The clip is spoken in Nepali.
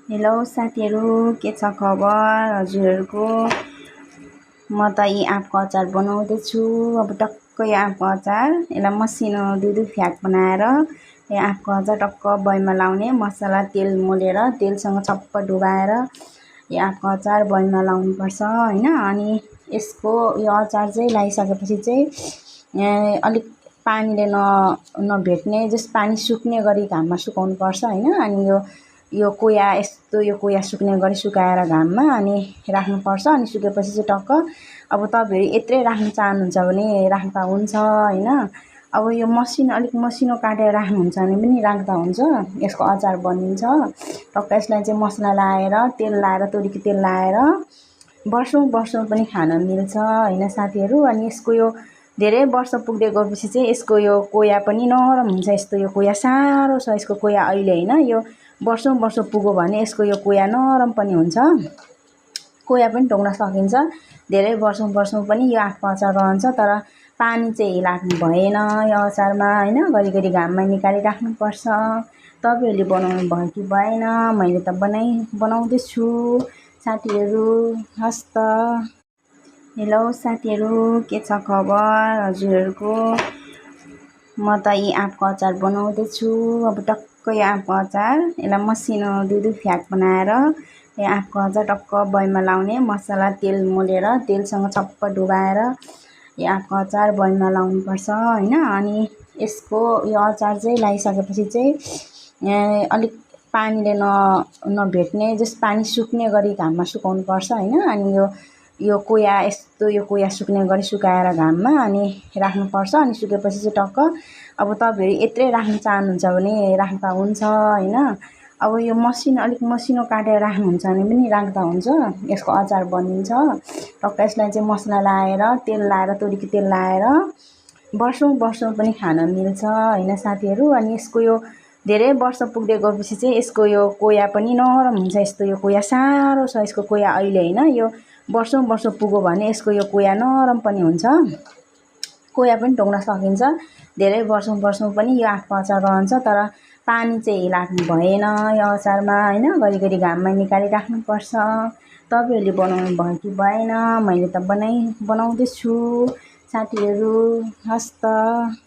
हेलो साथीहरू, के छ खबर हजुरहरूको? म त यी आँपको अचार बनाउँदैछु। अब टक्कै आँपको अचार, यसलाई मसिनो दुई फ्याक बनाएर यो आँपको अचार टक्क बयममा लाउने, मसला तेल मोलेर तेलसँग छप्प डुबाएर यो आँपको अचार बयममा लाउनुपर्छ होइन। अनि यसको यो अचार चाहिँ लगाइसकेपछि चाहिँ अलिक पानीले नभेट्ने, जस पानी सुक्ने गरी घाममा सुकाउनुपर्छ होइन। अनि यो कोया यस्तो यो कोया सुक्ने गरी सुकाएर घाममा अनि राख्नुपर्छ। अनि सुकेपछि चाहिँ टक्क अब तपाईँहरू यत्रै राख्न चाहनुहुन्छ भने राख्दा हुन्छ होइन। अब यो अलिक मसिनो काटेर राख्नुहुन्छ भने पनि राख्दा हुन्छ, यसको अचार बनिन्छ। टक्क यसलाई चाहिँ मसला लाएर तेल लाएर तोरीको तेल लाएर वर्षौँ पनि खान मिल्छ होइन साथीहरू। अनि यसको यो धेरै वर्ष पुग्दै गएपछि चाहिँ यसको यो कोया पनि नरम हुन्छ। यस्तो यो कोया साह्रो छ, यसको कोया अहिले होइन, यो वर्षौँ पुग्यो भने यसको यो कोया नरम पनि हुन्छ, कोया पनि टोक्न सकिन्छ। धेरै वर्षौँ पनि यो आँपको अचार रहन्छ। तर पानी चाहिँ लाग्नु भएन यो अचारमा होइन। घरिघरि घाममा निकालिराख्नुपर्छ। तपाईँहरूले बनाउनु भयो कि भएन? मैले त बनाउँदैछु साथीहरू। हस् त। हेलो साथीहरू, के छ खबर हजुरहरूको? म त यी आँपको अचार बनाउँदैछु। अब टक्कै आँपको अचार, यसलाई मसिनो दुई फ्याक बनाएर यो आँपको अचार टक्क बयममा लाउने, मसला तेल मोलेर तेलसँग छप्प डुबाएर यो आँपको अचार बयममा लाउनुपर्छ होइन। अनि यसको यो अचार चाहिँ लगाइसकेपछि चाहिँ अलिक पानीले नभेट्ने, जस पानी सुक्ने गरी घाममा सुकाउनुपर्छ होइन। अनि यो कोया सुक्ने गरी सुकाएर घाममा अनि राख्नुपर्छ। अनि सुकेपछि चाहिँ टक्क अब तपाईँहरू यत्रै राख्न चाहनुहुन्छ भने राख्दा हुन्छ होइन। अब यो अलिक मसिनो काटेर राख्नुहुन्छ भने पनि राख्दा हुन्छ, यसको अचार बनिन्छ। टक्क यसलाई चाहिँ मसला लाएर तेल लाएर तोरीको तेल लाएर वर्षौँ पनि खान मिल्छ होइन साथीहरू। अनि यसको यो धेरै वर्ष पुग्दै गएपछि चाहिँ यसको यो कोया पनि नरम हुन्छ। यस्तो यो कोया साह्रो छ, यसको कोया अहिले होइन, यो वर्षौँ पुग्यो भने यसको यो कोया नरम पनि हुन्छ, कोया पनि टोक्न सकिन्छ। धेरै वर्षौँ पनि यो आँपको अचार रहन्छ। तर पानी चाहिँ लाग्नु भएन यो अचारमा होइन। घरिघरि घाममा निकालिराख्नुपर्छ। तपाईँहरूले बनाउनु भयो कि भएन? मैले त बनाउँदैछु साथीहरू। हस् त।